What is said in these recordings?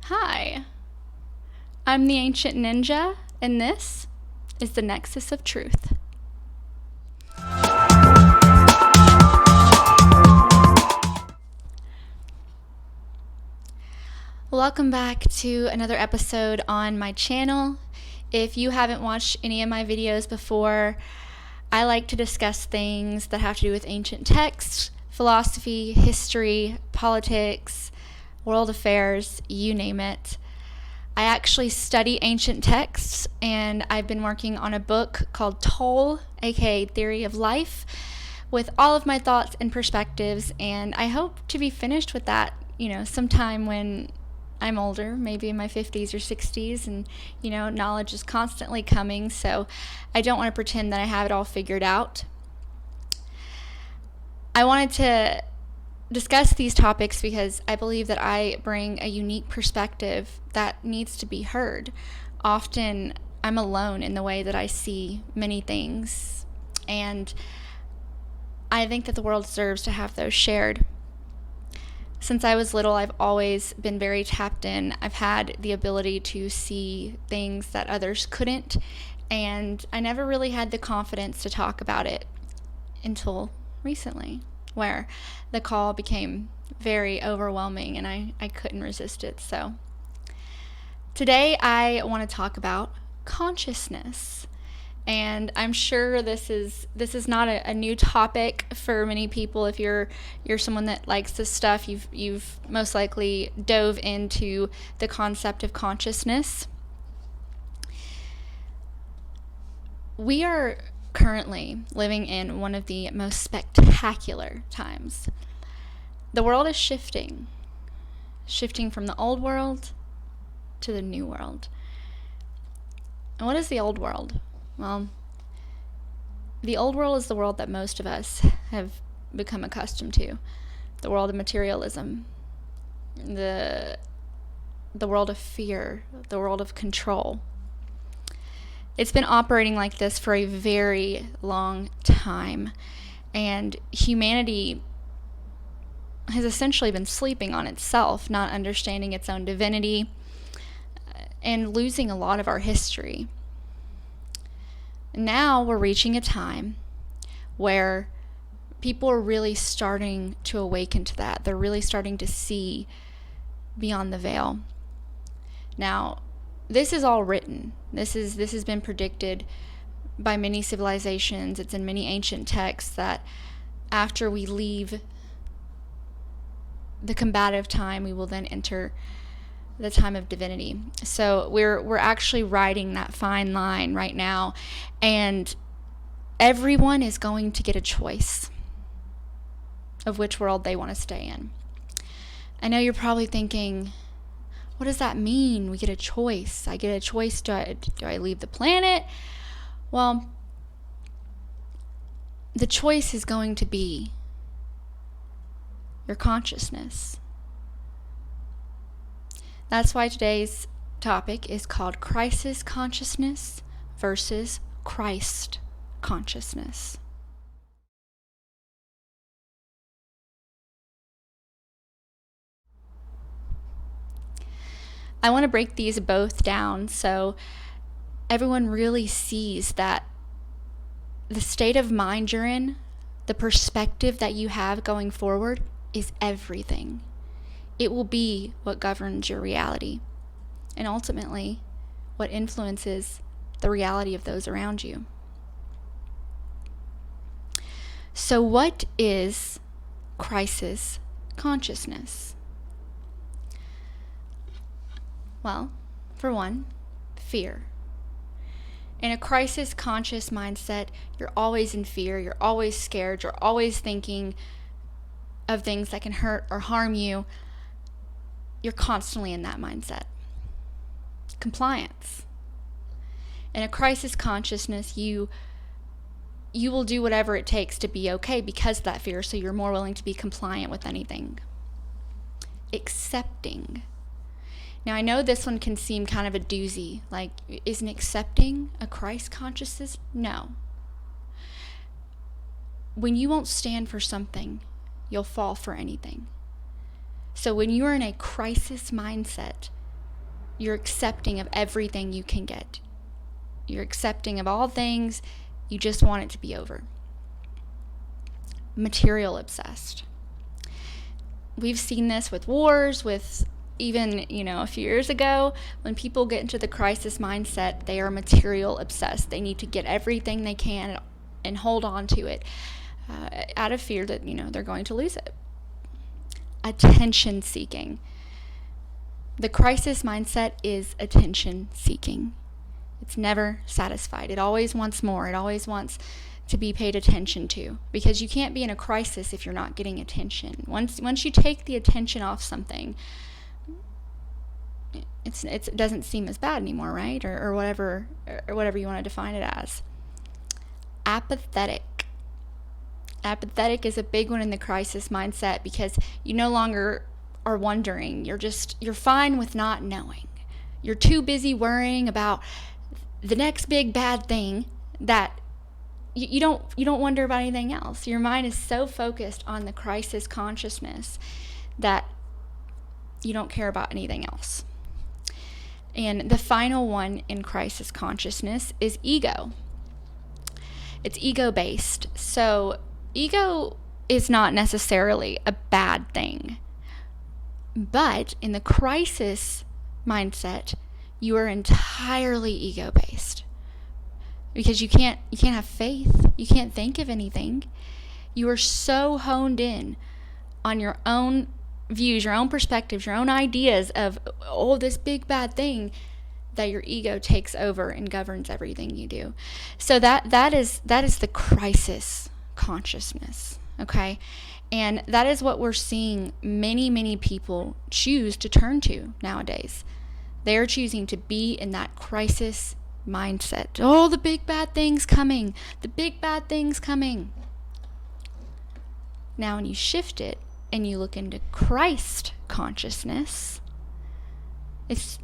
Hi, I'm the Ancient Ninja, and this is the Nexus of Truth. Welcome back to another episode on my channel. If you haven't watched any of my videos before, I like to discuss things that have to do with ancient texts, philosophy, history, politics, world affairs, you name it. I actually study ancient texts, and I've been working on a book called Tote, aka Theory of Life, with all of my thoughts and perspectives, and I hope to be finished with that, sometime when I'm older, maybe in my 50s or 60s, and, knowledge is constantly coming, so I don't want to pretend that I have it all figured out. I wanted to discuss these topics because I believe that I bring a unique perspective that needs to be heard. Often I'm alone in the way that I see many things, and I think that the world deserves to have those shared. Since I was little, I've always been very tapped in. I've had the ability to see things that others couldn't, and I never really had the confidence to talk about it until recently, where the call became very overwhelming and I couldn't resist it. So today I want to talk about consciousness. And I'm sure this is not a new topic for many people. If you're someone that likes this stuff, you've most likely dove into the concept of consciousness. We are currently living in one of the most spectacular times. The world is shifting from the old world to the new world. And what is the old world? Well, the old world is the world that most of us have become accustomed to. The world of materialism, the world of fear, the world of control. It's been operating like this for a very long time, and humanity has essentially been sleeping on itself, not understanding its own divinity, and losing a lot of our history. Now we're reaching a time where people are really starting to awaken to that. They're really starting to see beyond the veil. Now, this is all written. This has been predicted by many civilizations. It's in many ancient texts that after we leave the combative time, we will then enter the time of divinity. So we're actually riding that fine line right now, and everyone is going to get a choice of which world they want to stay in. I know you're probably thinking, what does that mean? We get a choice. I get a choice. Do I leave the planet? Well, the choice is going to be your consciousness. That's why today's topic is called Crisis Consciousness versus Christ Consciousness. I want to break these both down so everyone really sees that the state of mind you're in, the perspective that you have going forward, is everything. It will be what governs your reality, and ultimately what influences the reality of those around you. So what is crisis consciousness? Well, for one, fear. In a crisis conscious mindset, you're always in fear, you're always scared, you're always thinking of things that can hurt or harm you. You're constantly in that mindset. Compliance. In a crisis consciousness, you will do whatever it takes to be okay because of that fear, so you're more willing to be compliant with anything. Accepting. Now, I know this one can seem kind of a doozy. Like, isn't accepting a Christ consciousness? No. When you won't stand for something, you'll fall for anything. So when you're in a crisis mindset, you're accepting of everything you can get. You're accepting of all things. You just want it to be over. Material obsessed. We've seen this with wars, with even, a few years ago, when people get into the crisis mindset, they are material obsessed. They need to get everything they can and hold on to it out of fear that, they're going to lose it. Attention seeking. The crisis mindset is attention seeking. It's never satisfied. It always wants more. It always wants to be paid attention to, because you can't be in a crisis if you're not getting attention. Once you take the attention off something, it doesn't seem as bad anymore, right? Or whatever you want to define it as. Apathetic. Apathetic is a big one in the crisis mindset, because you no longer are wondering. You're fine with not knowing. You're too busy worrying about the next big bad thing that you don't wonder about anything else. Your mind is so focused on the crisis consciousness that you don't care about anything else. And the final one in crisis consciousness is ego. It's ego-based. So ego is not necessarily a bad thing. But in the crisis mindset, you are entirely ego-based. Because you can't have faith. You can't think of anything. You are so honed in on your own views, your own perspectives, your own ideas of, this big bad thing, that your ego takes over and governs everything you do. So that is the crisis consciousness, okay? And that is what we're seeing many, many people choose to turn to nowadays. They're choosing to be in that crisis mindset. Oh, the big bad thing's coming. The big bad thing's coming. Now, when you shift it and you look into Christ consciousness, it's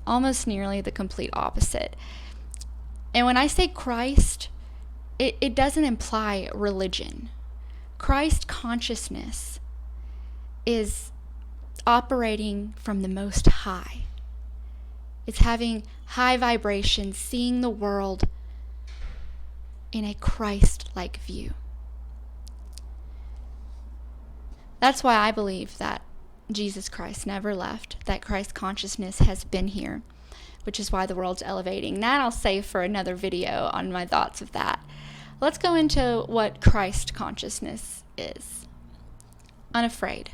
almost nearly the complete opposite. And when I say Christ, it doesn't imply religion. Christ consciousness is operating from the Most High. It's having high vibrations, seeing the world in a Christ-like view. That's why I believe that Jesus Christ never left, that Christ consciousness has been here, which is why the world's elevating. That I'll save for another video on my thoughts of that. Let's go into what Christ consciousness is. Unafraid.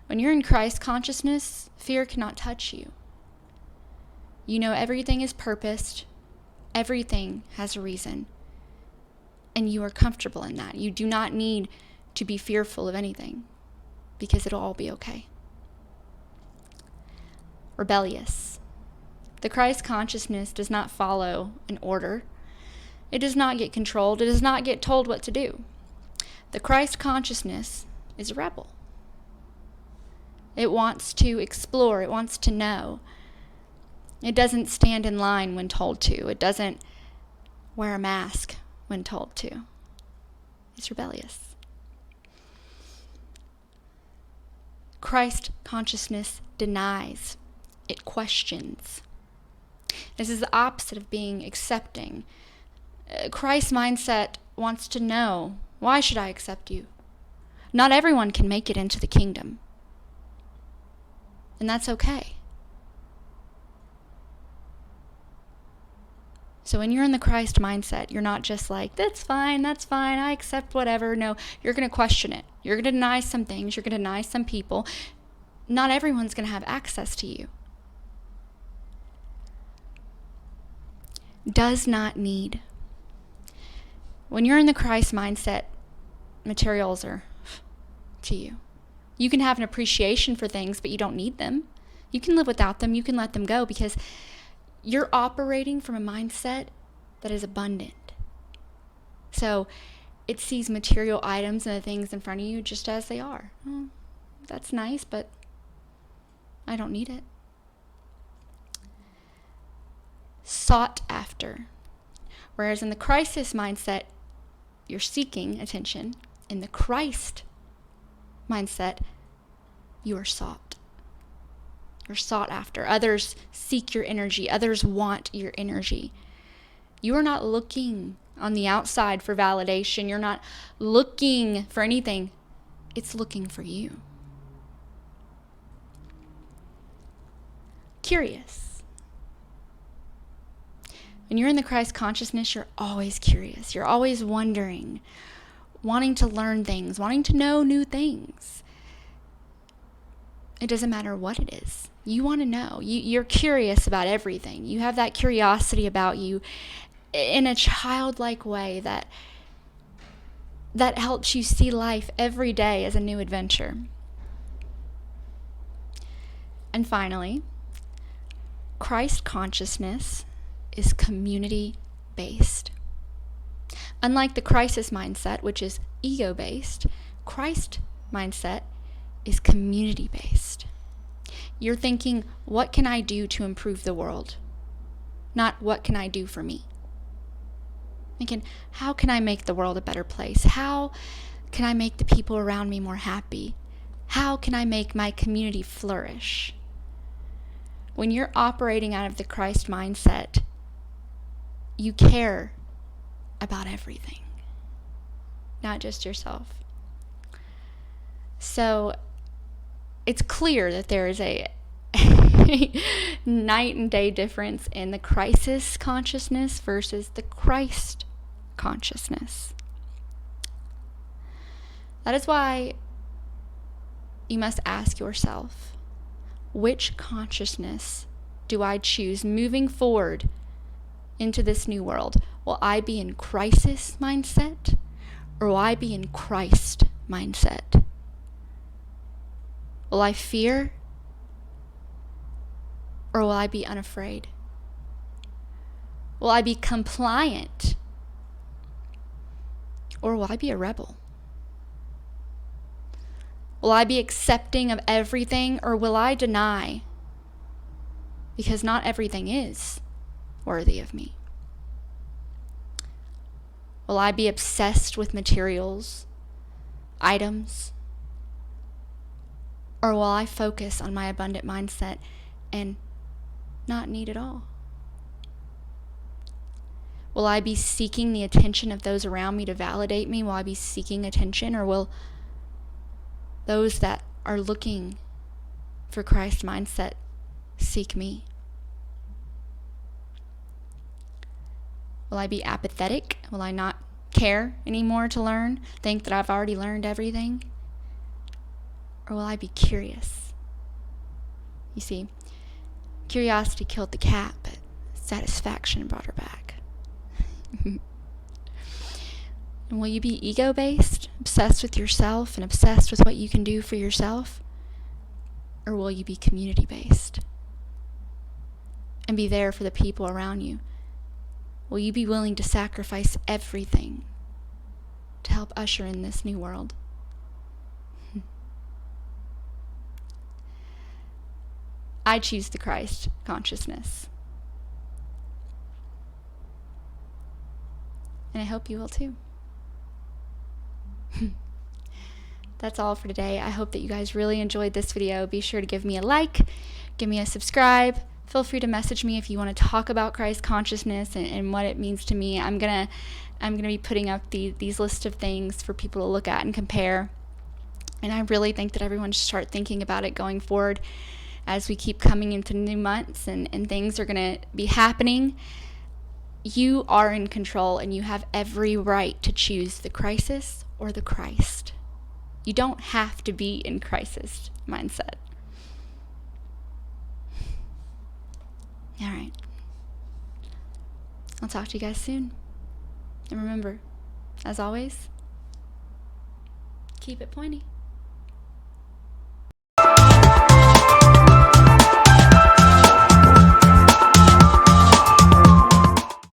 When you're in Christ consciousness, fear cannot touch you. You know everything is purposed. Everything has a reason. And you are comfortable in that. You do not need to be fearful of anything, because it'll all be okay. Rebellious. The Christ consciousness does not follow an order. It does not get controlled. It does not get told what to do. The Christ consciousness is a rebel. It wants to explore. It wants to know. It doesn't stand in line when told to. It doesn't wear a mask when told to. It's rebellious. Christ consciousness denies. It questions. This is the opposite of being accepting. Christ's mindset wants to know, why should I accept you? Not everyone can make it into the kingdom. And that's okay. So when you're in the Christ mindset, you're not just like, that's fine, I accept whatever. No, you're going to question it. You're going to deny some things. You're going to deny some people. Not everyone's going to have access to you. Does not need. When you're in the Christ mindset, materials are to you. You can have an appreciation for things, but you don't need them. You can live without them. You can let them go, because you're operating from a mindset that is abundant. So it sees material items and the things in front of you just as they are. Oh, that's nice, but I don't need it. Sought after. Whereas in the crisis mindset, you're seeking attention. In the Christ mindset, you are sought. You're sought after. Others seek your energy. Others want your energy. You are not looking on the outside for validation. You're not looking for anything. It's looking for you. Curious. When you're in the Christ consciousness, you're always curious. You're always wondering, wanting to learn things, wanting to know new things. It doesn't matter what it is. You want to know. You're curious about everything. You have that curiosity about you in a childlike way that helps you see life every day as a new adventure. And finally, Christ consciousness is community-based. Unlike the crisis mindset, which is ego-based, Christ mindset is community-based. You're thinking, what can I do to improve the world? Not what can I do for me? Thinking, how can I make the world a better place? How can I make the people around me more happy? How can I make my community flourish? When you're operating out of the Christ mindset, you care about everything, not just yourself. So it's clear that there is a night and day difference in the crisis consciousness versus the Christ consciousness. That is why you must ask yourself, which consciousness do I choose moving forward into this new world? Will I be in crisis mindset, or will I be in Christ mindset? Will I fear, or will I be unafraid? Will I be compliant, or will I be a rebel? Will I be accepting of everything, or will I deny? Because not everything is worthy of me. Will I be obsessed with materials, items, or will I focus on my abundant mindset and not need it all? Will I be seeking the attention of those around me to validate me? Will I be seeking attention, or will those that are looking for Christ mindset seek me? Will I be apathetic? Will I not care anymore to learn? Think that I've already learned everything? Or will I be curious? You see, curiosity killed the cat, but satisfaction brought her back. And will you be ego-based, obsessed with yourself and obsessed with what you can do for yourself? Or will you be community-based and be there for the people around you? Will you be willing to sacrifice everything to help usher in this new world? I choose the Christ consciousness. And I hope you will too. That's all for today. I hope that you guys really enjoyed this video. Be sure to give me a like, give me a subscribe. Feel free to message me if you want to talk about Christ consciousness and what it means to me. I'm gonna be putting up these list of things for people to look at and compare. And I really think that everyone should start thinking about it going forward as we keep coming into new months and things are gonna be happening. You are in control, and you have every right to choose the crisis or the Christ. You don't have to be in crisis mindset. All right. I'll talk to you guys soon. And remember, as always, keep it pointy.